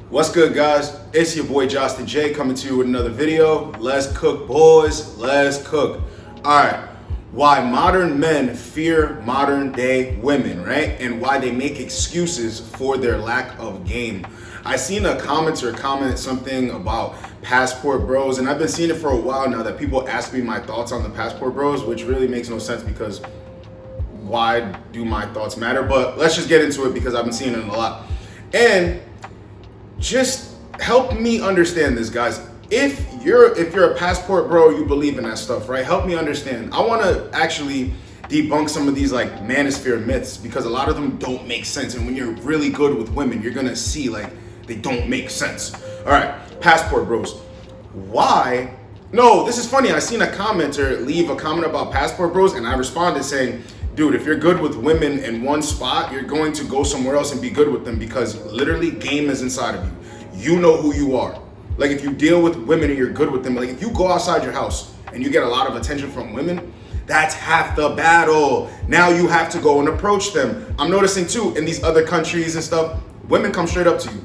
What's good, guys? It's your boy Justin J coming to you with another video. Let's cook, boys. Let's cook. All right. Why modern men fear modern day women, right? And why they make excuses for their lack of game. I seen a commenter comment something about passport bros, and I've been seeing it for a while now that people ask me my thoughts on the passport bros, which really makes no sense because why do my thoughts matter? But let's just get into it because I've been seeing it a lot. And just help me understand this, guys. If you're a passport bro, you believe in that stuff, right? Help me understand. I want to actually debunk some of these like manosphere myths because a lot of them don't make sense. And when you're really good with women, you're gonna see like they don't make sense. All right, passport bros. Why? No, this is funny. I seen a commenter leave a comment about passport bros, and I responded saying, dude, if you're good with women in one spot, you're going to go somewhere else and be good with them because literally game is inside of you. You know who you are. Like if you deal with women and you're good with them, like if you go outside your house and you get a lot of attention from women, that's half the battle. Now you have to go and approach them. I'm noticing too, in these other countries and stuff, women come straight up to you.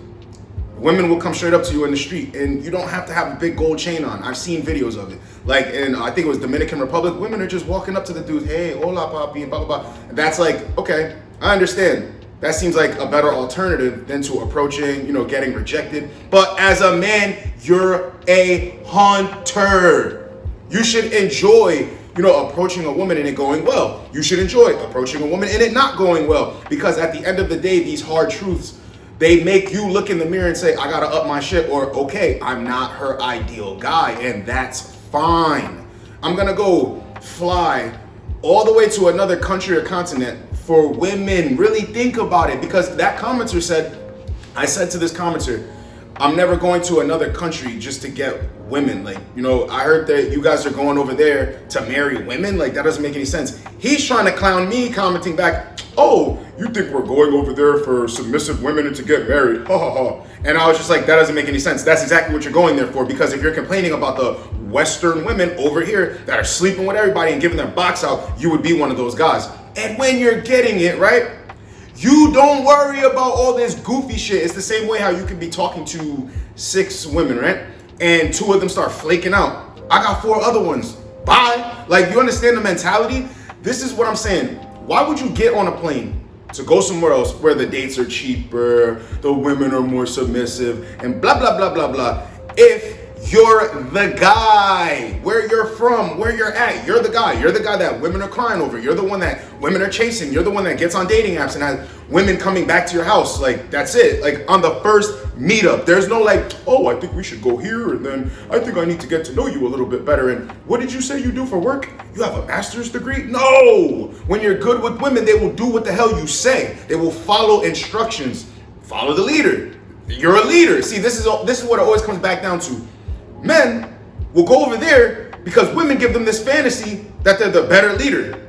Women will come straight up to you in the street and you don't have to have a big gold chain on. I've seen videos of it. Like in, I think it was Dominican Republic, women are just walking up to the dude, hey, hola papi, and blah, blah, blah. And that's like, okay, I understand. That seems like a better alternative than to approaching, getting rejected. But as a man, you're a hunter. You should enjoy, approaching a woman and it going well. You should enjoy approaching a woman and it not going well. Because at the end of the day, these hard truths, they make you look in the mirror and say, I gotta up my shit, or okay, I'm not her ideal guy, and that's fine. I'm gonna go fly all the way to another country or continent for women. Really think about it, because that commenter said, I said to this commenter, I'm never going to another country just to get women. Like, I heard that you guys are going over there to marry women. Like, that doesn't make any sense. He's trying to clown me, commenting back, oh, you think we're going over there for submissive women and to get married? Ha ha ha. And I was just like, that doesn't make any sense. That's exactly what you're going there for, because if you're complaining about the Western women over here that are sleeping with everybody and giving their box out, you would be one of those guys. And when you're getting it, right? You don't worry about all this goofy shit. It's the same way how you could be talking to 6 women, right? And 2 of them start flaking out. I got 4 other ones. Bye. Like, you understand the mentality? This is what I'm saying. Why would you get on a plane to go somewhere else where the dates are cheaper, the women are more submissive, and blah, blah, blah, blah, blah, if you're the guy, where you're from, where you're at, you're the guy. You're the guy that women are crying over. You're the one that women are chasing. You're the one that gets on dating apps and has women coming back to your house. Like, that's it. Like, on the first meetup, there's no like, oh, I think we should go here, and then I think I need to get to know you a little bit better. And what did you say you do for work? You have a master's degree? No! When you're good with women, they will do what the hell you say. They will follow instructions. Follow the leader. You're a leader. See, this is what it always comes back down to. Men will go over there because women give them this fantasy that they're the better leader.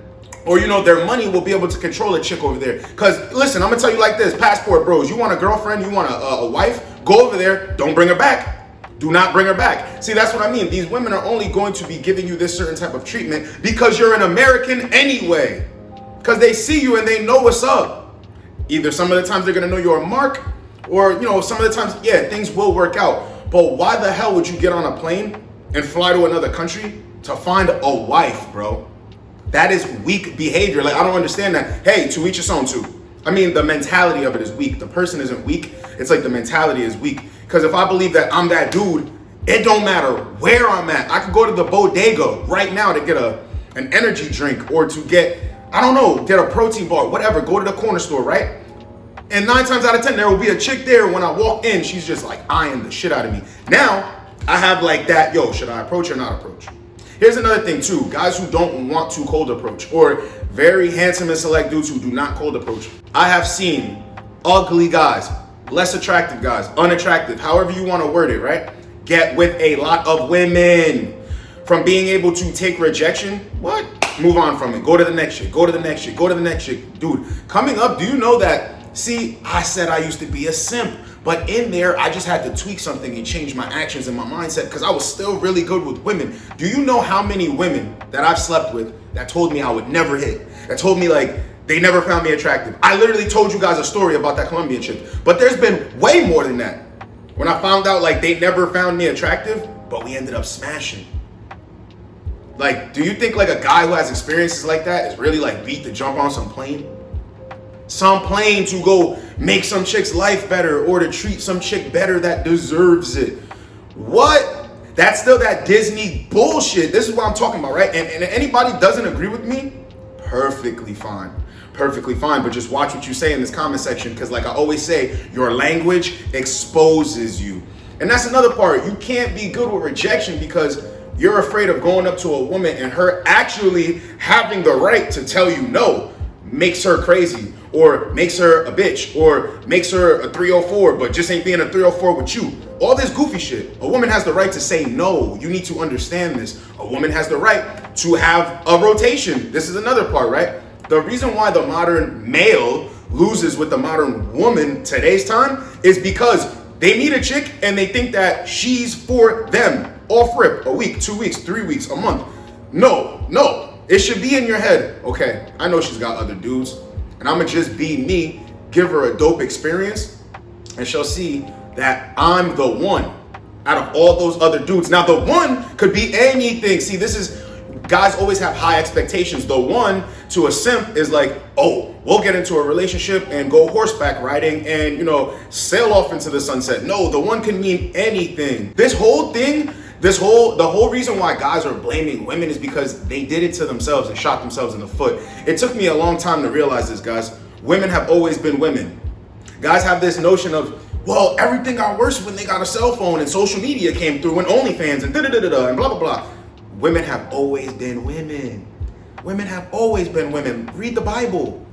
Or, their money will be able to control a chick over there. Because, listen, I'm going to tell you like this. Passport bros, you want a girlfriend, you want a wife, go over there, don't bring her back. Do not bring her back. See, that's what I mean. These women are only going to be giving you this certain type of treatment because you're an American anyway. Because they see you and they know what's up. Either some of the times they're going to know you're a mark, or, some of the times, yeah, things will work out. But why the hell would you get on a plane and fly to another country to find a wife, bro? That is weak behavior. Like, I don't understand that. Hey, to each his own too. I mean, the mentality of it is weak. The person isn't weak. It's like the mentality is weak. Because if I believe that I'm that dude, it don't matter where I'm at. I could go to the bodega right now to get an energy drink or to get, I don't know, get a protein bar, whatever. Go to the corner store, right? And 9 times out of 10, there will be a chick there. When I walk in, she's just like eyeing the shit out of me. Now, I have like that, yo, should I approach or not approach? Here's another thing too. Guys who don't want to cold approach, or very handsome and select dudes who do not cold approach. I have seen ugly guys, less attractive guys, unattractive, however you want to word it, right? Get with a lot of women. From being able to take rejection, what? Move on from it. Go to the next shit. Go to the next shit. Go to the next shit. Dude, coming up, do you know that? See, I said I used to be a simp, but in there, I just had to tweak something and change my actions and my mindset because I was still really good with women. Do you know how many women that I've slept with that told me I would never hit? That told me like they never found me attractive? I literally told you guys a story about that Colombian chick, but there's been way more than that. When I found out like they never found me attractive, but we ended up smashing. Like, do you think like a guy who has experiences like that is really like beat to jump on some plane? Some plane to go make some chick's life better or to treat some chick better that deserves it. What? That's still that Disney bullshit. This is what I'm talking about, right? And anybody doesn't agree with me, perfectly fine. Perfectly fine, but just watch what you say in this comment section, because like I always say, your language exposes you. And that's another part. You can't be good with rejection because you're afraid of going up to a woman and her actually having the right to tell you no makes her crazy, or makes her a bitch, or makes her a 304, but just ain't being a 304 with you. All this goofy shit. A woman has the right to say no. You need to understand this. A woman has the right to have a rotation. This is another part, right? The reason why the modern male loses with the modern woman today's time is because they meet a chick and they think that she's for them. Off rip, a week, 2 weeks, 3 weeks, a month. No. It should be in your head. Okay, I know she's got other dudes, and I'm gonna just be me, give her a dope experience, and she'll see that I'm the one out of all those other dudes. Now, the one could be anything. See, this is, guys always have high expectations. The one to a simp is like, oh, we'll get into a relationship and go horseback riding and, sail off into the sunset. No, the one can mean anything. This whole thing, the whole reason why guys are blaming women is because they did it to themselves and shot themselves in the foot. It took me a long time to realize this, guys. Women have always been women. Guys have this notion of, well, everything got worse when they got a cell phone and social media came through and OnlyFans and da-da-da-da-da and blah, blah, blah. Women have always been women. Women have always been women. Read the Bible.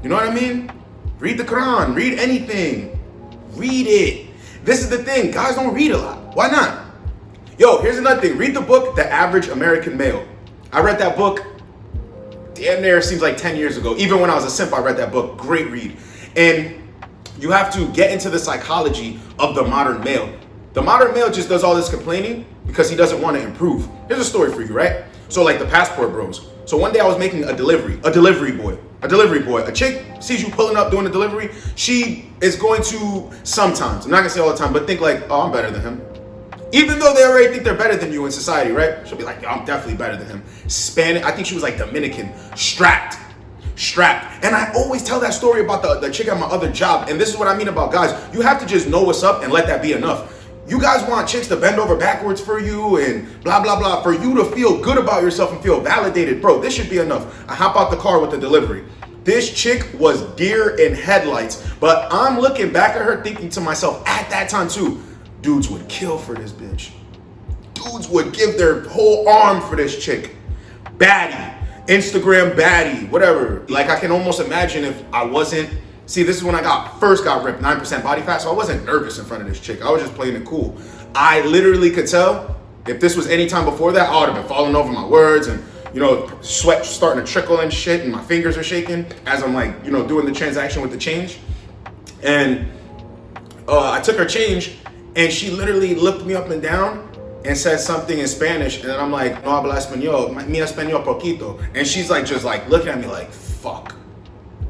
You know what I mean? Read the Quran. Read anything. Read it. This is the thing. Guys don't read a lot. Why not? Yo, here's another thing. Read the book, The Average American Male. I read that book damn near seems like 10 years ago. Even when I was a simp, I read that book. Great read. And you have to get into the psychology of the modern male. The modern male just does all this complaining because he doesn't want to improve. Here's a story for you, right? So like the passport bros. So one day I was making a delivery boy. A chick sees you pulling up doing a delivery. She is going to sometimes, I'm not gonna say all the time, but think like, oh, I'm better than him. Even though they already think they're better than you in society, right? She'll be like, yo, I'm definitely better than him. Spanish, I think she was like Dominican, strapped. And I always tell that story about the chick at my other job. And this is what I mean about guys. You have to just know what's up and let that be enough. You guys want chicks to bend over backwards for you and blah, blah, blah, for you to feel good about yourself and feel validated. Bro, this should be enough. I hop out the car with the delivery. This chick was deer in headlights, but I'm looking back at her thinking to myself at that time too, dudes would kill for this bitch. Dudes would give their whole arm for this chick. Baddie, Instagram baddie, whatever. Like I can almost imagine if I wasn't, see, this is when I first got ripped, 9% body fat, so I wasn't nervous in front of this chick. I was just playing it cool. I literally could tell if this was any time before that, I would have been falling over my words and, sweat starting to trickle and shit, and my fingers are shaking as I'm like, doing the transaction with the change. And I took her change, and she literally looked me up and down and said something in Spanish, and then I'm like, no habla español, mi español poquito. And she's like, just like looking at me like, fuck.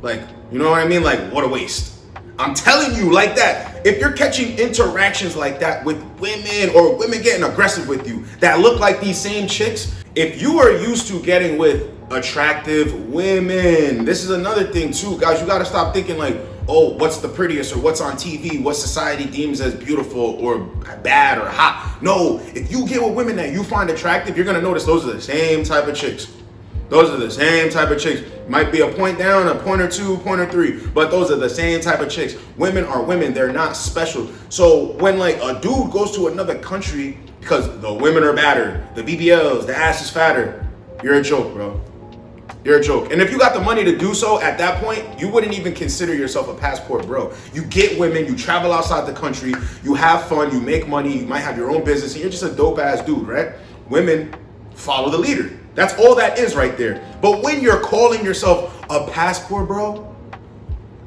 Like, you know what I mean? Like, what a waste. I'm telling you like that. If you're catching interactions like that with women or women getting aggressive with you that look like these same chicks, if you are used to getting with attractive women, this is another thing too, guys. You got to stop thinking like, oh, what's the prettiest or what's on TV, what society deems as beautiful or bad or hot. No, if you get with women that you find attractive, you're going to notice those are the same type of chicks. Those are the same type of chicks. Might be a point down, a point or two, point or three, but those are the same type of chicks. Women are women, they're not special. So when like a dude goes to another country because the women are badder, the BBLs, the ass is fatter, you're a joke, bro. You're a joke. And if you got the money to do so at that point, you wouldn't even consider yourself a passport bro. You get women, you travel outside the country, you have fun, you make money, you might have your own business, and you're just a dope ass dude, right? Women follow the leader. That's all that is right there. But when you're calling yourself a passport bro,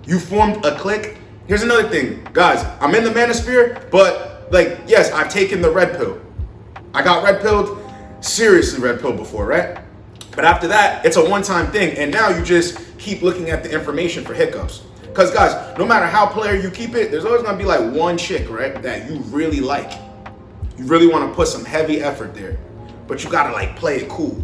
you formed a clique. Here's another thing, guys, I'm in the manosphere, but like, yes, I've taken the red pill. I got red pilled, seriously red pilled before, right? But after that, it's a one-time thing. And now you just keep looking at the information for hiccups. Because guys, no matter how player you keep it, there's always gonna be like one chick, right, that you really like. You really want to put some heavy effort there, but you gotta like play it cool.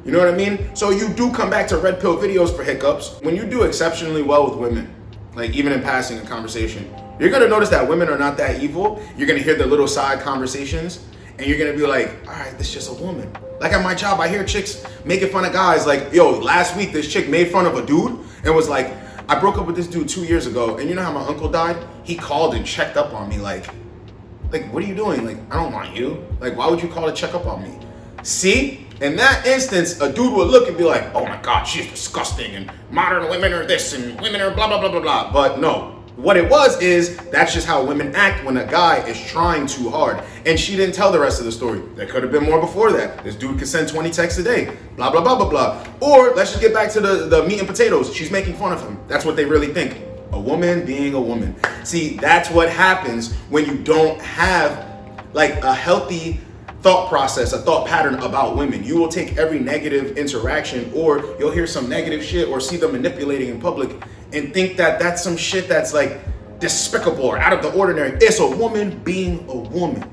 You know what I mean? So you do come back to red pill videos for hiccups. When you do exceptionally well with women, like even in passing a conversation, you're gonna notice that women are not that evil. You're gonna hear the little side conversations, and you're gonna be like, all right, this is just a woman. Like at my job, I hear chicks making fun of guys. Like, yo, last week this chick made fun of a dude and was like, I broke up with this dude 2 years ago, and you know how my uncle died? He called and checked up on me like, what are you doing? Like, I don't want you. Like, why would you call to check up on me? See? In that instance, a dude would look and be like, oh my God, she's disgusting, and modern women are this, and women are blah, blah, blah, blah, blah. But no. What it was is, that's just how women act when a guy is trying too hard. And she didn't tell the rest of the story. There could have been more before that. This dude could send 20 texts a day, blah, blah, blah, blah, blah. Or let's just get back to the meat and potatoes. She's making fun of him. That's what they really think. A woman being a woman. See, that's what happens when you don't have like a healthy thought process, a thought pattern about women. You will take every negative interaction, or you'll hear some negative shit or see them manipulating in public and think that that's some shit that's like despicable or out of the ordinary. It's a woman being a woman.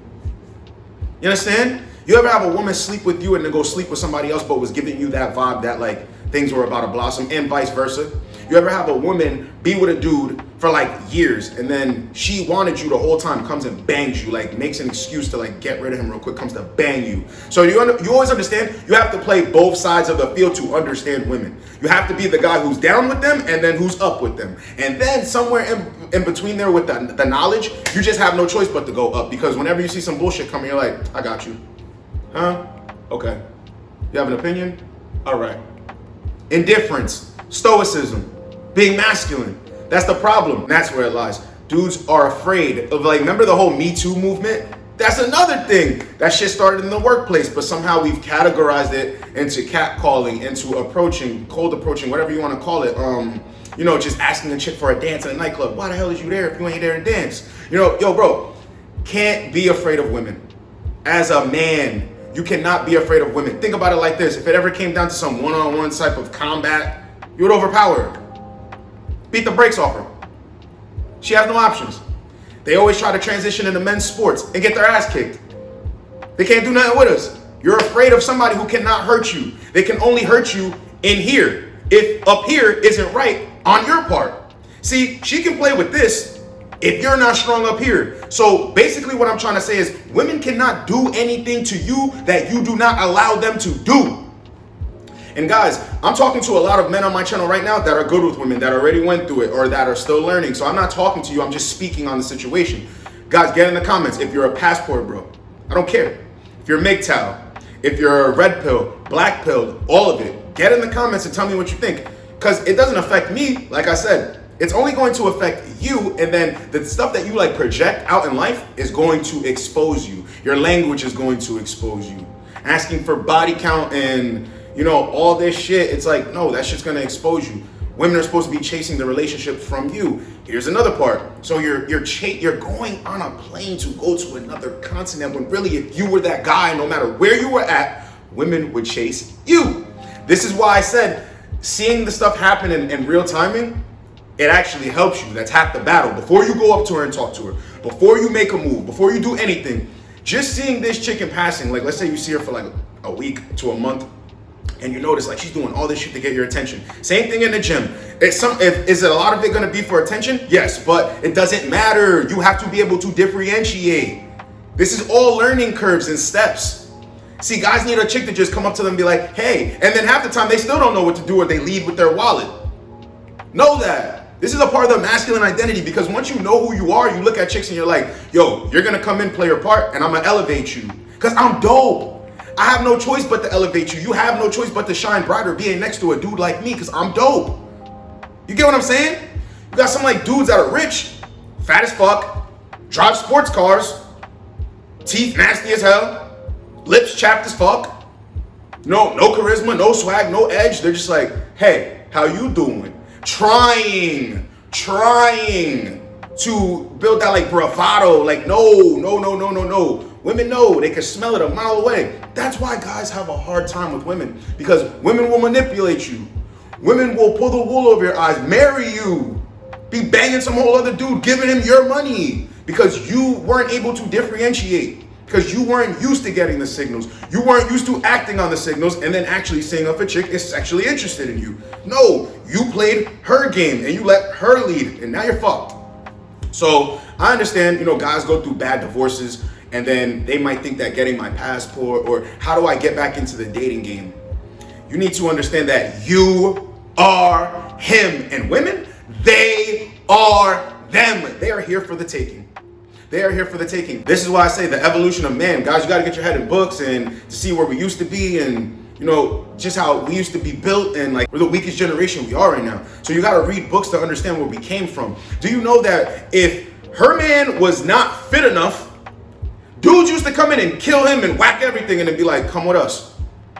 You understand? You ever have a woman sleep with you and then go sleep with somebody else but was giving you that vibe that like things were about to blossom, and vice versa? You ever have a woman be with a dude for like years and then she wanted you the whole time, comes and bangs you, like makes an excuse to like get rid of him real quick, comes to bang you. So you always understand, you have to play both sides of the field to understand women. You have to be the guy who's down with them and then who's up with them. And then somewhere in between there with the knowledge, you just have no choice but to go up, because whenever you see some bullshit coming, you're like, I got you. Huh? Okay. You have an opinion? All right. Indifference, stoicism, being masculine. That's the problem. That's where it lies. Dudes are afraid of, like, remember the whole Mgtow movement? That's another thing. That shit started in the workplace, but somehow we've categorized it into catcalling, into approaching, cold approaching, whatever you want to call it. You know, just asking a chick for a dance in a nightclub. Why the hell is you there if you ain't there to dance? You know, yo, bro, can't be afraid of women. As a man, you cannot be afraid of women. Think about it like this. If it ever came down to some one-on-one type of combat, you would overpower her. Beat the brakes off her. She has no options. They always try to transition into men's sports and get their ass kicked. They can't do nothing with us. You're afraid of somebody who cannot hurt you. They can only hurt you in here. If up here isn't right on your part. See, she can play with this if you're not strong up here. So basically what I'm trying to say is, women cannot do anything to you that you do not allow them to do. And guys, I'm talking to a lot of men on my channel right now that are good with women, that already went through it, or that are still learning. So I'm not talking to you, I'm just speaking on the situation. Guys, get in the comments if you're a passport bro. I don't care. If you're Mgtow, if you're a red pill, black pill, all of it. Get in the comments and tell me what you think. Because it doesn't affect me, like I said. It's only going to affect you, and then the stuff that you like project out in life is going to expose you. Your language is going to expose you. Asking for body count and, you know, all this shit, it's like, no, that shit's gonna expose you. Women are supposed to be chasing the relationship from you. Here's another part. So you're going on a plane to go to another continent, when really if you were that guy, no matter where you were at, women would chase you. This is why I said, seeing the stuff happen in real timing, it actually helps you. That's half the battle. Before you go up to her and talk to her, before you make a move, before you do anything, just seeing this chick in passing, like let's say you see her for like a week to a month, and you notice like she's doing all this shit to get your attention. Same thing in the gym. Is it a lot of it gonna be for attention? Yes, but it doesn't matter. You have to be able to differentiate. This is all learning curves and steps. See, guys need a chick to just come up to them and be like, hey, and then half the time they still don't know what to do, or they lead with their wallet. Know that. This is a part of the masculine identity, because once you know who you are, you look at chicks and you're like, yo, you're gonna come in, play your part, and I'm gonna elevate you. Because I'm dope. I have no choice but to elevate you. You have no choice but to shine brighter being next to a dude like me, because I'm dope. You get what I'm saying? You got some like dudes that are rich, fat as fuck, drive sports cars, teeth nasty as hell, lips chapped as fuck, no charisma, no swag, no edge. They're just like, hey, how you doing? Trying to build that like bravado, like no. Women know, they can smell it a mile away. That's why guys have a hard time with women, because women will manipulate you. Women will pull the wool over your eyes, marry you, be banging some whole other dude, giving him your money because you weren't able to differentiate. Because you weren't used to getting the signals. You weren't used to acting on the signals and then actually seeing if a chick is sexually interested in you. No, you played her game and you let her lead, and now you're fucked. So I understand, guys go through bad divorces and then they might think that getting my passport or how do I get back into the dating game? You need to understand that you are him, and women, they are them. They are here for the taking. They are here for the taking. This is why I say the evolution of man. Guys, you got to get your head in books and to see where we used to be and, just how we used to be built, and like we're the weakest generation we are right now. So you got to read books to understand where we came from. Do you know that if her man was not fit enough, dudes used to come in and kill him and whack everything and then be like, come with us.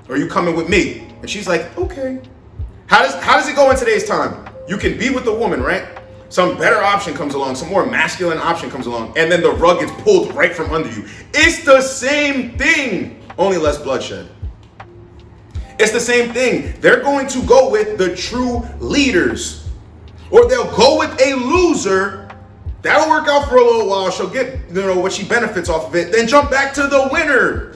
Or you coming with me? And she's like, okay. How does it go in today's time? You can be with a woman, right? Some better option comes along, some more masculine option comes along, and then the rug gets pulled right from under you. It's the same thing, only less bloodshed. It's the same thing. They're going to go with the true leaders, or they'll go with a loser. That'll work out for a little while. She'll get, what she benefits off of it, then jump back to the winner.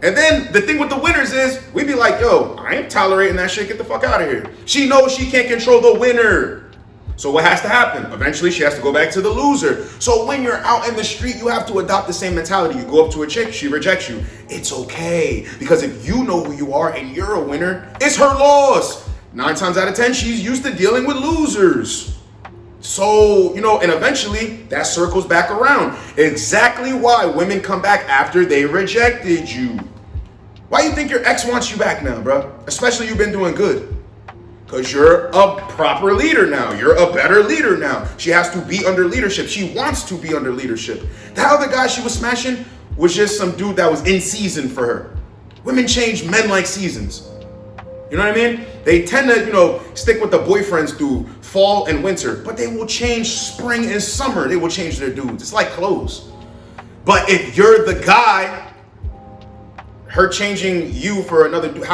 And then the thing with the winners is, we be like, yo, I ain't tolerating that shit. Get the fuck out of here. She knows she can't control the winner. So what has to happen? Eventually, she has to go back to the loser. So when you're out in the street, you have to adopt the same mentality. You go up to a chick, she rejects you. It's okay. Because if you know who you are and you're a winner, it's her loss. 9 times out of 10, she's used to dealing with losers. So, and eventually that circles back around. Exactly why women come back after they rejected you. Why you think your ex wants you back now, bro? Especially you've been doing good. Because you're a proper leader now. You're a better leader now. She has to be under leadership. She wants to be under leadership. That other guy she was smashing was just some dude that was in season for her. Women change men like seasons. You know what I mean? They tend to, stick with the boyfriends through fall and winter, but they will change spring and summer. They will change their dudes. It's like clothes. But if you're the guy, her changing you for another dude,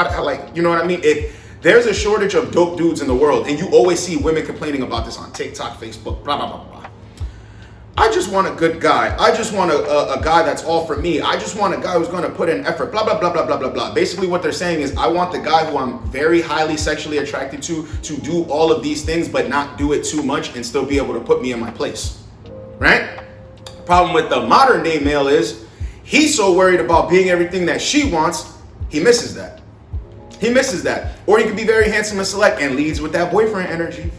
you know what I mean? If there's a shortage of dope dudes in the world, and you always see women complaining about this on TikTok, Facebook, blah, blah, blah, blah. I just want a good guy. I just want a guy that's all for me. I just want a guy who's going to put in effort, blah, blah, blah, blah, blah, blah, blah. Basically what they're saying is, I want the guy who I'm very highly sexually attracted to do all of these things, but not do it too much and still be able to put me in my place, right? Problem with the modern day male is, he's so worried about being everything that she wants, he misses that. He misses that. Or he could be very handsome and select and leads with that boyfriend energy.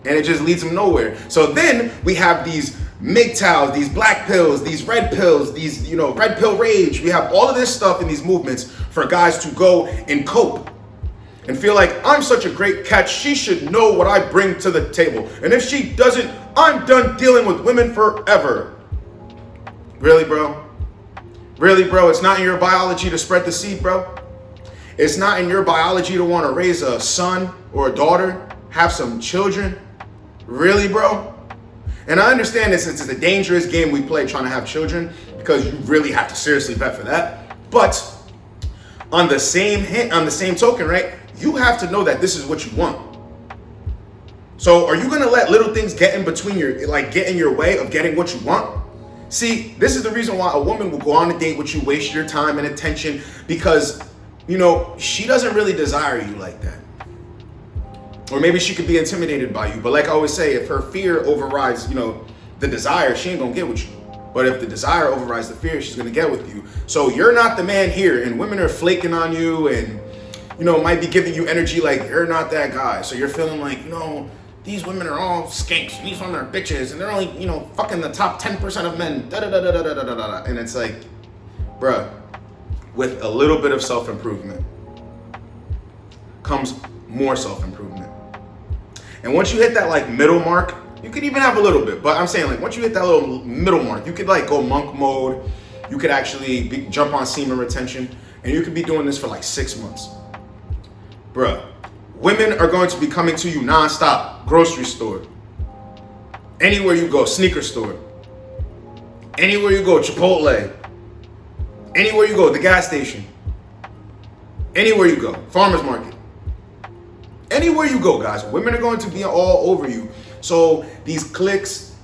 And it just leads him nowhere. So then we have these Mgtows, these black pills, these red pills, these, red pill rage. We have all of this stuff in these movements for guys to go and cope and feel like, I'm such a great catch. She should know what I bring to the table. And if she doesn't, I'm done dealing with women forever. Really, bro? Really, bro? It's not in your biology to spread the seed, bro. It's not in your biology to want to raise a son or a daughter, have some children. Really, bro? And I understand this, it's a dangerous game we play trying to have children because you really have to seriously vet for that. But on the same token, right? You have to know that this is what you want. So are you going to let little things get in between get in your way of getting what you want? See, this is the reason why a woman will go on a date with you, waste your time and attention, because she doesn't really desire you like that. Or maybe she could be intimidated by you. But like I always say, if her fear overrides, the desire, she ain't gonna get with you. But if the desire overrides the fear, she's gonna get with you. So you're not the man here, and women are flaking on you and, might be giving you energy like you're not that guy. So you're feeling like, these women are all skanks, these women are bitches, and they're only, fucking the top 10% of men, da-da-da-da-da-da-da-da. And it's like, bruh, with a little bit of self-improvement comes more self-improvement. And once you hit that middle mark, you could even have a little bit, but I'm saying once you hit that little middle mark, you could go monk mode. You could actually jump on semen retention, and you could be doing this for 6 months. Bruh, women are going to be coming to you nonstop. Grocery store, anywhere you go, sneaker store, anywhere you go, Chipotle, anywhere you go, the gas station, anywhere you go, farmer's market. Anywhere you go, guys, women are going to be all over you. So these cliques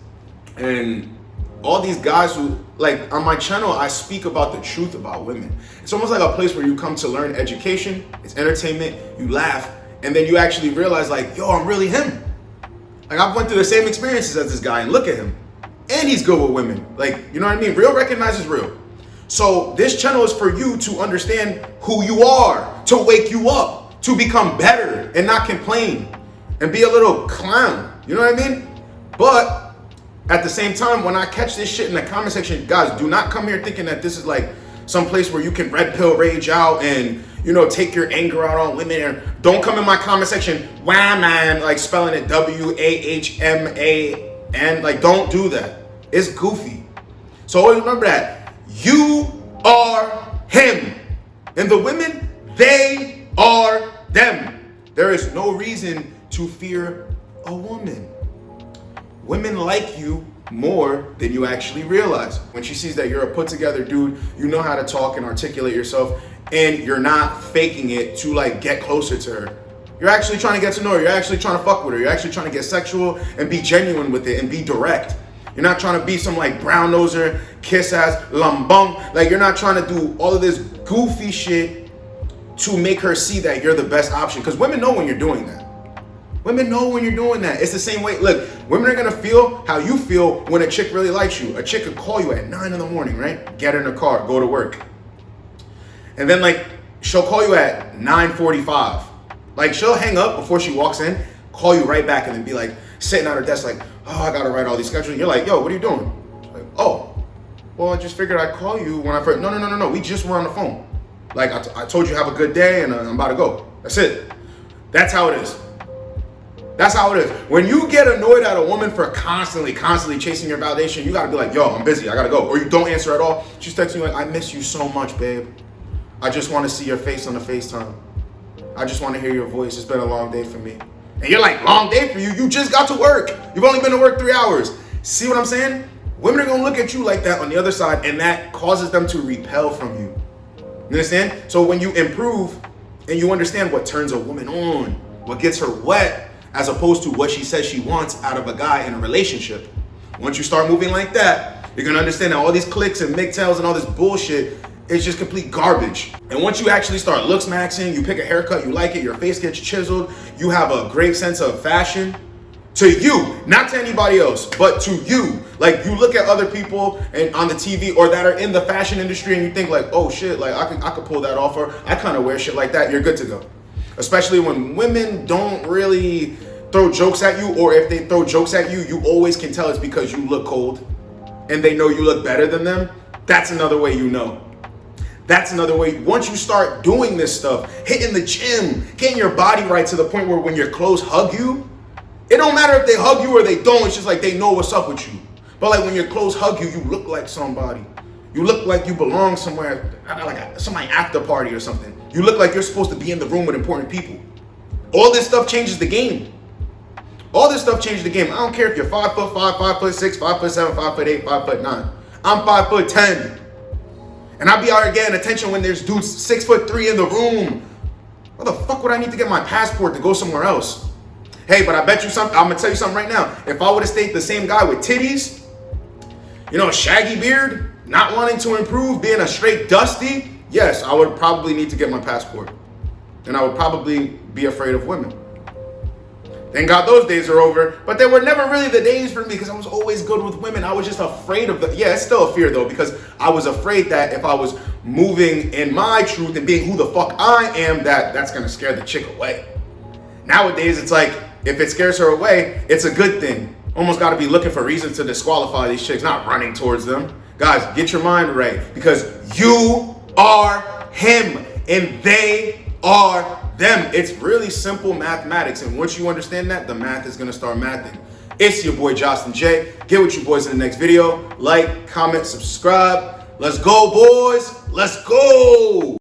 and all these guys who, like, on my channel, I speak about the truth about women. It's almost like a place where you come to learn education, it's entertainment, you laugh, and then you actually realize, like, yo, I'm really him. Like, I've went through the same experiences as this guy, and look at him. And he's good with women. Like, you know what I mean? Real recognizes real. So this channel is for you to understand who you are, to wake you up, to become better and not complain and be a little clown. You know what I mean? But at the same time, when I catch this shit in the comment section, guys, do not come here thinking that this is like some place where you can red pill rage out and, you know, take your anger out on women. And don't come in my comment section, wah man, like spelling it WAHMAN. Like, don't do that. It's goofy. So always remember that you are him, and the women, they are them. There is no reason to fear a woman. Women like you more than you actually realize. When she sees that you're a put together dude, you know how to talk and articulate yourself, and you're not faking it to like get closer to her. You're actually trying to get to know her. You're actually trying to fuck with her. You're actually trying to get sexual and be genuine with it and be direct. You're not trying to be some like brown noser, kiss ass, lambong. Like, you're not trying to do all of this goofy shit to make her see that you're the best option. Because women know when you're doing that. Women know when you're doing that. It's the same way. Look, women are gonna feel how you feel when a chick really likes you. A chick could call you at 9 in the morning, right? Get in the car, go to work. And then like, she'll call you at 9:45. Like, she'll hang up before she walks in, call you right back, and then be like, sitting at her desk like, oh, I gotta write all these schedules. You're like, yo, what are you doing? She's like, oh, well, I just figured I'd call you when I first, no. We just were on the phone. Like, I told you have a good day and I'm about to go. That's it. That's how it is. That's how it is. When you get annoyed at a woman for constantly chasing your validation, you gotta be like, yo, I'm busy, I gotta go. Or you don't answer at all. She's texting you like, I miss you so much, babe. I just wanna see your face on the FaceTime. I just wanna hear your voice. It's been a long day for me. And you're like, long day for you? You just got to work. You've only been to work 3 hours. See what I'm saying? Women are gonna look at you like that on the other side, and that causes them to repel from you. You understand? So when you improve and you understand what turns a woman on, what gets her wet, as opposed to what she says she wants out of a guy in a relationship, once you start moving like that, you're gonna understand that all these clicks and Mgtows and all this bullshit is just complete garbage. And once you actually start looks maxing, you pick a haircut, you like it, your face gets chiseled, you have a great sense of fashion, to you, not to anybody else, but to you. Like, you look at other people and on the TV or that are in the fashion industry and you think like, oh shit, like I could pull that off, or I kind of wear shit like that, you're good to go. Especially when women don't really throw jokes at you, or if they throw jokes at you, you always can tell it's because you look cold and they know you look better than them. That's another way you know. That's another way. Once you start doing this stuff, hitting the gym, getting your body right to the point where when your clothes hug you, it don't matter if they hug you or they don't, it's just like they know what's up with you. But like when your clothes hug you, you look like somebody. You look like you belong somewhere, like somebody after party or something. You look like you're supposed to be in the room with important people. All this stuff changes the game. All this stuff changes the game. I don't care if you're 5'5", 5'6", 5'7", 5'8", 5'9". I'm 5'10". And I'll be out here getting attention when there's dudes 6'3" in the room. What the fuck would I need to get my passport to go somewhere else? Hey, but I bet you something, I'm gonna tell you something right now. If I would have stayed the same guy with titties, you know, a shaggy beard, not wanting to improve, being a straight dusty, yes, I would probably need to get my passport. And I would probably be afraid of women. Thank God those days are over, but they were never really the days for me because I was always good with women. I was just afraid of the, yeah, it's still a fear though, because I was afraid that if I was moving in my truth and being who the fuck I am, that's gonna scare the chick away. Nowadays, it's like, if it scares her away, it's a good thing. Almost gotta be looking for reasons to disqualify these chicks, not running towards them. Guys, get your mind right, because you are him and they are them. It's really simple mathematics, and once you understand that, the math is gonna start mathing. It's your boy Justin J. Get with you boys in the next video. Like, comment, subscribe. Let's go, boys. Let's go.